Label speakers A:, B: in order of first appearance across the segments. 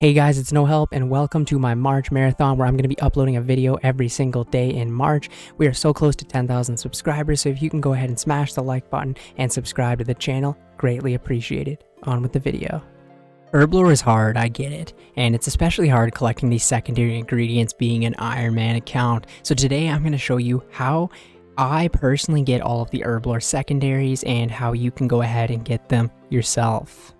A: Hey guys, it's No Help and welcome to my March marathon where I'm going to be uploading a video every single day in March. We are so close to 10,000 subscribers, so if you can go ahead and smash the like button and subscribe to the channel, greatly appreciated. On with the video. Herblore is hard, I get it, and it's especially hard collecting these secondary ingredients being an Ironman account. So today I'm going to show you how I personally get all of the Herblore secondaries and how you can go ahead and get them yourself.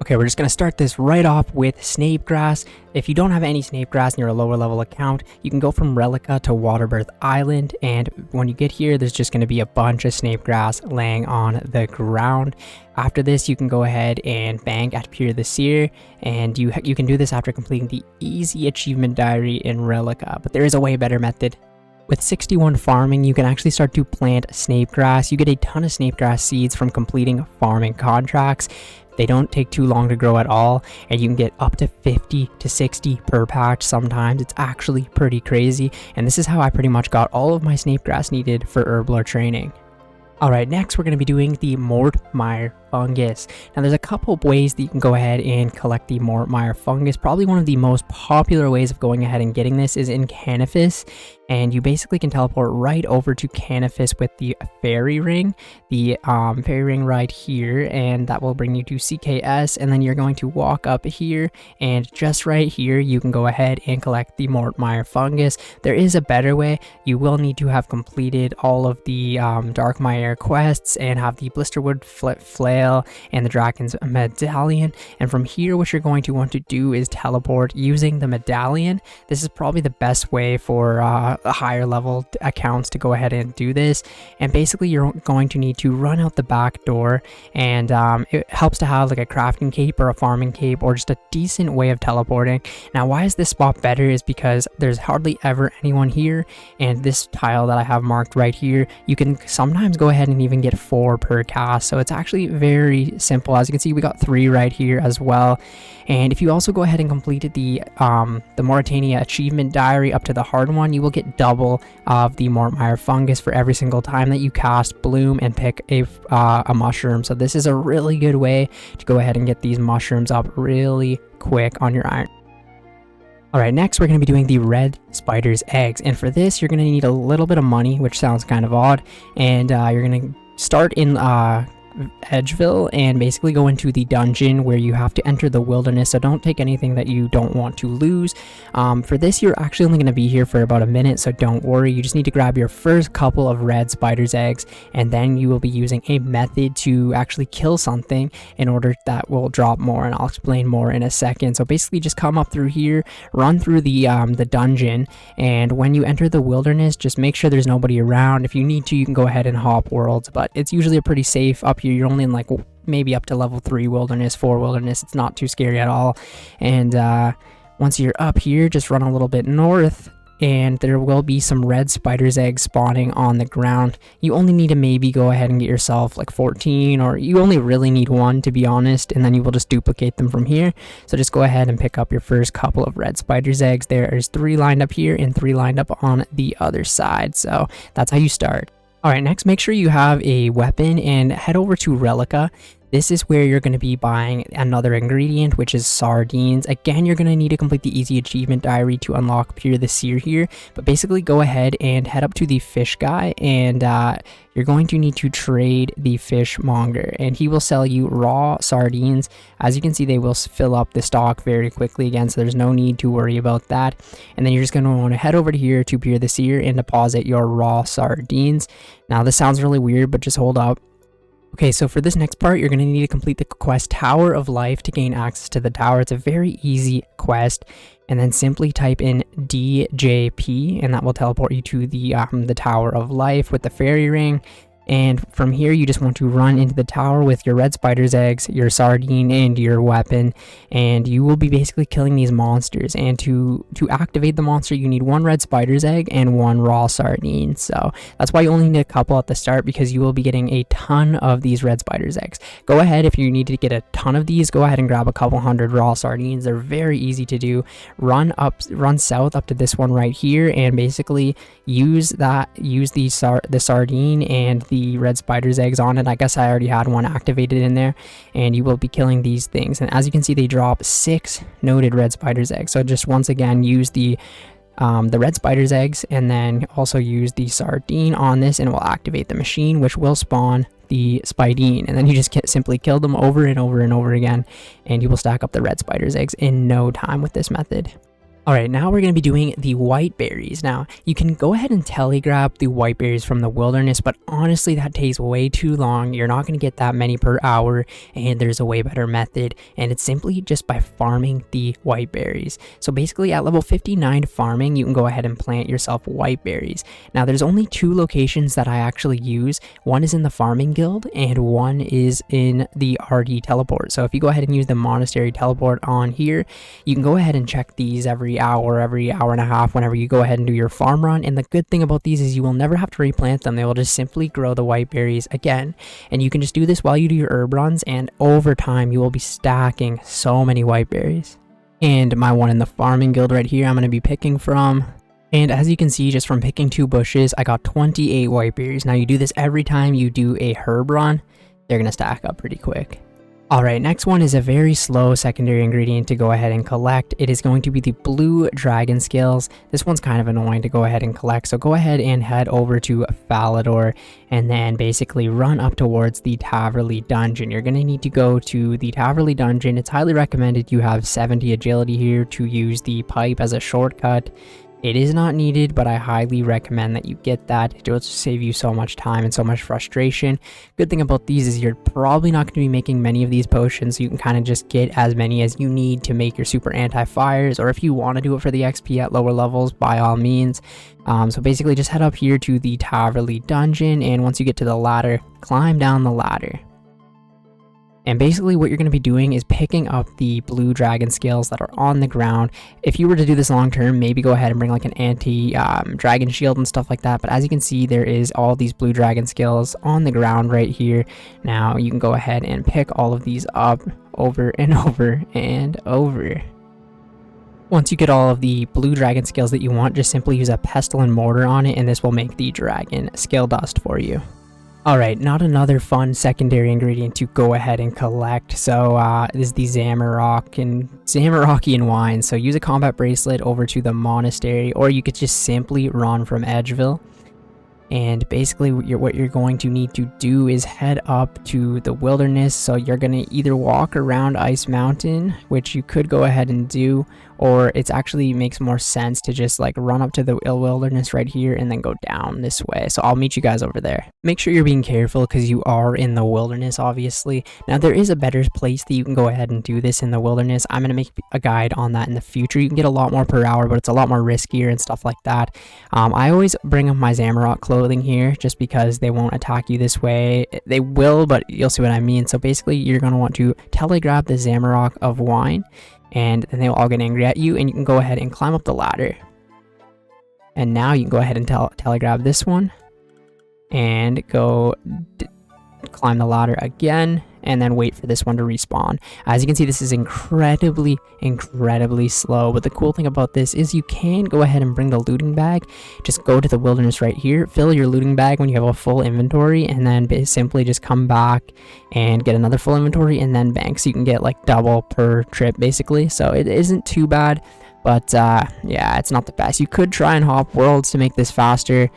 A: Okay, we're just going to start this right off with Snape grass. If you don't have any Snape grass and you're a lower level account, you can go from Relica to Waterbirth Island, and when you get here, there's just going to be a bunch of Snape grass laying on the ground. After this, you can go ahead and bank at Pure the Seer, and you can do this after completing the easy achievement diary in Relica, but there is a way better method. With 61 farming, you can actually start to plant Snape grass. You get a ton of Snape grass seeds from completing farming contracts. They don't take too long to grow at all, and you can get up to 50 to 60 per patch sometimes. It's actually pretty crazy, and this is how I pretty much got all of my Snape grass needed for Herblore training. Alright, next we're going to be doing the Mort, myre, fungus. Now there's a couple of ways that you can go ahead and collect the Mort, myre, fungus. Probably one of the most popular ways of going ahead and getting this is in Canifis, and you basically can teleport right over to Canifis with the fairy ring, right here, and that will bring you to CKS, and then you're going to walk up here, and just right here you can go ahead and collect the Mort, myre, fungus. There is a better way. You will need to have completed all of the Dark Myre quests and have the Blisterwood flail and the Dragon's medallion, and from here what you're going to want to do is teleport using the medallion. This is probably the best way for higher level accounts to go ahead and do this, and basically you're going to need to run out the back door, and it helps to have like a crafting cape or a farming cape or just a decent way of teleporting. Now why is this spot better is because there's hardly ever anyone here, and this tile that I have marked right here, you can sometimes go ahead and even get 4 per cast, so it's actually very simple. As you can see, we got 3 right here as well. And if you also go ahead and completed the Mauritania achievement diary up to the hard one, you will get double of the Mort, myre, fungus for every single time that you cast bloom and pick a mushroom. So this is a really good way to go ahead and get these mushrooms up really quick on your iron. Alright, next we're going to be doing the red spider's eggs, and for this you're going to need a little bit of money, which sounds kind of odd, and you're going to start in Edgeville and basically go into the dungeon where you have to enter the wilderness, so don't take anything that you don't want to lose. For this you're actually only going to be here for about a minute, so don't worry. You just need to grab your first couple of red spider's eggs, and then you will be using a method to actually kill something in order that will drop more, and I'll explain more in a second. So basically just come up through here, run through the dungeon, and when you enter the wilderness just make sure there's nobody around. If you need to, you can go ahead and hop worlds, but it's usually a pretty safe up here. You're only in like maybe up to level 3 wilderness, 4 wilderness. It's not too scary at all. And once you're up here, just run a little bit north, and there will be some red spider's eggs spawning on the ground. You only need to maybe go ahead and get yourself like 14, or you only really need 1 to be honest, and then you will just duplicate them from here. So just go ahead and pick up your first couple of red spider's eggs. There's 3 lined up here and 3 lined up on the other side. So that's how you start. Alright, next make sure you have a weapon and head over to Relica. This is where you're going to be buying another ingredient, which is sardines. Again, you're going to need to complete the easy achievement diary to unlock Pure the Seer here, but basically go ahead and head up to the fish guy, and you're going to need to trade the fishmonger, and he will sell you raw sardines. As you can see, they will fill up the stock very quickly again, so there's no need to worry about that. And then you're just going to want to head over to here to Pure the Seer and deposit your raw sardines. Now this sounds really weird, but just hold up. Okay, so for this next part, you're going to need to complete the quest Tower of Life to gain access to the tower. It's a very easy quest, and then simply type in DJP, and that will teleport you to the Tower of Life with the fairy ring. And from here, you just want to run into the tower with your red spider's eggs, your sardine, and your weapon, and you will be basically killing these monsters. And to activate the monster, you need 1 red spider's egg and 1 raw sardine. So that's why you only need a couple at the start, because you will be getting a ton of these red spider's eggs. Go ahead, if you need to get a ton of these, go ahead and grab a couple hundred raw sardines. They're very easy to do. Run south up to this one right here, and basically use the sardine and the the red spider's eggs on it. I guess I already had one activated in there, and you will be killing these things. And as you can see, they drop 6 noted red spider's eggs. So just once again, use the red spider's eggs, and then also use the sardine on this, and it will activate the machine, which will spawn the spidine, and then you just simply kill them over and over and over again, and you will stack up the red spider's eggs in no time with this method. Alright, now we're going to be doing the white berries. Now, you can go ahead and telegrab the white berries from the wilderness, but honestly, that takes way too long. You're not going to get that many per hour, and there's a way better method, and it's simply just by farming the white berries. So basically, at level 59 farming, you can go ahead and plant yourself white berries. Now, there's only 2 locations that I actually use. One is in the farming guild, and one is in the RD teleport. So if you go ahead and use the monastery teleport on here, you can go ahead and check these every hour and a half whenever you go ahead and do your farm run. And the good thing about these is you will never have to replant them. They will just simply grow the white berries again, and you can just do this while you do your herb runs, and over time you will be stacking so many white berries. And my one in the farming guild right here, I'm going to be picking from, and as you can see, just from picking 2 bushes, I got 28 white berries. Now you do this every time you do a herb run, they're going to stack up pretty quick. Alright, next one is a very slow secondary ingredient to go ahead and collect. It is going to be the blue dragon scales. This one's kind of annoying to go ahead and collect, so go ahead and head over to Falador and then basically run up towards the Taverley dungeon. You're going to need to go to the Taverley dungeon. It's highly recommended you have 70 agility here to use the pipe as a shortcut. It is not needed, but I highly recommend that you get that. It will save you so much time and so much frustration. Good thing about these is you're probably not going to be making many of these potions, so you can kind of just get as many as you need to make your super anti-fires, or if you want to do it for the XP at lower levels, by all means. So basically just head up here to the Taverley dungeon, and once you get to the ladder, climb down the ladder. And basically what you're going to be doing is picking up the blue dragon scales that are on the ground. If you were to do this long term, maybe go ahead and bring like an anti-dragon shield and stuff like that. But as you can see, there is all these blue dragon scales on the ground right here. Now you can go ahead and pick all of these up over and over and over. Once you get all of the blue dragon scales that you want, just simply use a pestle and mortar on it, and this will make the dragon scale dust for you. Alright, not another fun secondary ingredient to go ahead and collect. So this is the Zamorakian wine. So use a combat bracelet over to the monastery, or you could just simply run from Edgeville. And basically what you're going to need to do is head up to the wilderness. So you're going to either walk around Ice Mountain, which you could go ahead and do, or it actually makes more sense to just like run up to the wilderness right here and then go down this way. So I'll meet you guys over there. Make sure you're being careful because you are in the wilderness, obviously. Now there is a better place that you can go ahead and do this in the wilderness. I'm going to make a guide on that in the future. You can get a lot more per hour, but it's a lot more riskier and stuff like that. I always bring up my Zamorak clothing here just because they won't attack you this way. They will, but you'll see what I mean. So basically you're going to want to telegrab the Zamorak of wine, and then they'll all get angry at you, and you can go ahead and climb up the ladder. And now you can go ahead and telegrab this one and go climb the ladder again, and then wait for this one to respawn. As you can see, this is incredibly slow, but the cool thing about this is you can go ahead and bring the looting bag. Just go to the wilderness right here, fill your looting bag when you have a full inventory, and then simply just come back and get another full inventory and then bank, so you can get like double per trip basically. So it isn't too bad, but yeah, it's not the best. You could try and hop worlds to make this faster,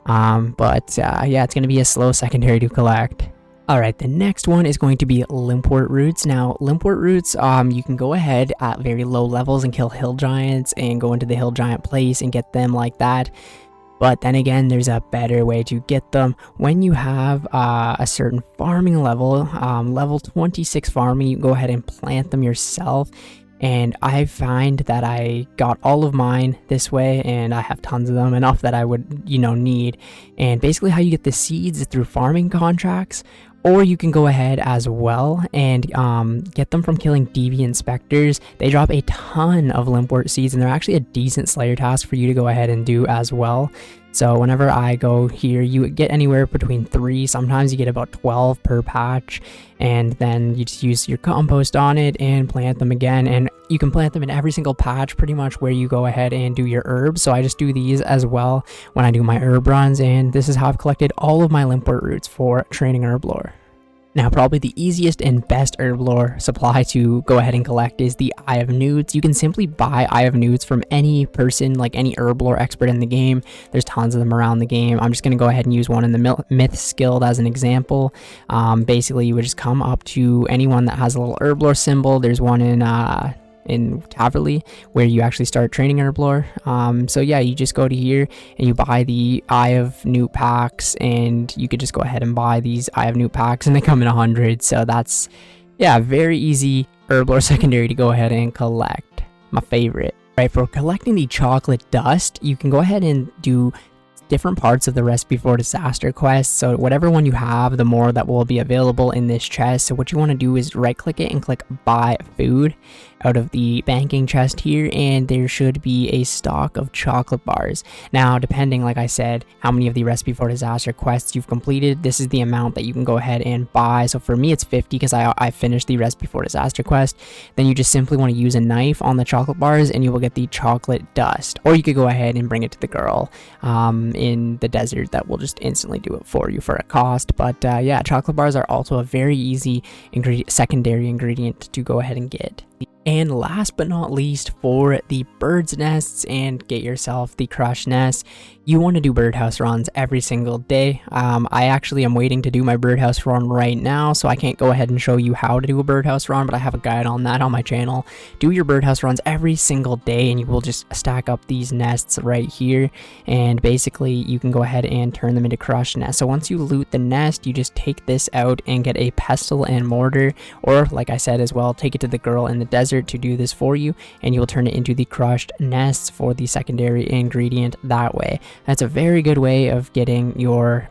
A: but yeah, it's going to be a slow secondary to collect. Alright, the next one is going to be Limpwurt roots. Now, Limpwurt roots, you can go ahead at very low levels and kill hill giants and go into the hill giant place and get them like that. But then again, there's a better way to get them. When you have a certain farming level, level 26 farming, you can go ahead and plant them yourself. And I find that I got all of mine this way, and I have tons of them, enough that I would, need. And basically how you get the seeds is through farming contracts, or you can go ahead as well and get them from killing deviant specters. They drop a ton of Limpwurt seeds, and they're actually a decent slayer task for you to go ahead and do as well. So whenever I go here, you get anywhere between 3, sometimes you get about 12 per patch, and then you just use your compost on it and plant them again. And you can plant them in every single patch pretty much where you go ahead and do your herbs. So I just do these as well when I do my herb runs, and this is how I've collected all of my Limpwurt roots for training herblore. Now, probably the easiest and best herblore supply to go ahead and collect is the Eye of Newts. You can simply buy Eye of Newts from any person, like any herblore expert in the game. There's tons of them around the game. I'm just going to go ahead and use one in the Myths Guild as an example. Basically, you would just come up to anyone that has a little herblore symbol. There's one in Taverley where you actually start training herblore. So yeah, you just go to here and you buy the Eye of Newt packs, and you could just go ahead and buy these Eye of Newt packs, and they come in 100. So that's, yeah, very easy herblore secondary to go ahead and collect. My favorite. Right, for collecting the chocolate dust, you can go ahead and do different parts of the Recipe for Disaster quest. So whatever one you have, the more that will be available in this chest. So what you want to do is right click it and click buy food out of the banking chest here, and there should be a stock of chocolate bars. Now, depending, like I said, how many of the Recipe for Disaster quests you've completed, this is the amount that you can go ahead and buy. So for me, it's 50 because I finished the Recipe for Disaster quest. Then you just simply want to use a knife on the chocolate bars and you will get the chocolate dust. Or you could go ahead and bring it to the girl in the desert that will just instantly do it for you for a cost. But yeah, chocolate bars are also a very easy secondary ingredient to go ahead and get. And last but not least, for the bird's nests and get yourself the crushed nest, you want to do birdhouse runs every single day. I actually am waiting to do my birdhouse run right now, so I can't go ahead and show you how to do a birdhouse run, but I have a guide on that on my channel. Do your birdhouse runs every single day, and you will just stack up these nests right here, and basically you can go ahead and turn them into crushed nests. So once you loot the nest, you just take this out and get a pestle and mortar, or like I said as well, take it to the girl in the desert to do this for you, and you will turn it into the crushed nests for the secondary ingredient that way. That's a very good way of getting your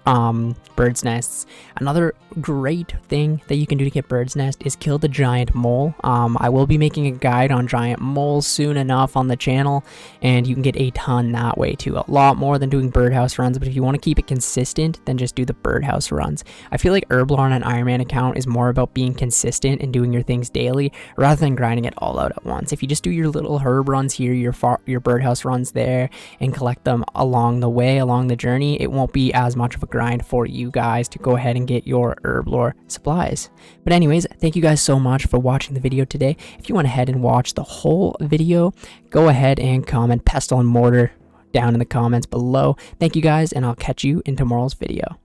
A: bird's nests. Another great thing that you can do to get bird's nest is kill the giant mole. I will be making a guide on giant moles soon enough on the channel, and you can get a ton that way too. A lot more than doing birdhouse runs, but if you want to keep it consistent, then just do the birdhouse runs. I feel like herblore on an Ironman account is more about being consistent and doing your things daily rather than grinding it all out at once. If you just do your little herb runs here, your birdhouse runs there, and collect them along the way, along the journey, it won't be as much of a grind for you guys to go ahead and get your herblore supplies. But anyways, thank you guys so much for watching the video today. If you went ahead and watched the whole video, go ahead and comment pestle and mortar down in the comments below. Thank you guys, and I'll catch you in tomorrow's video.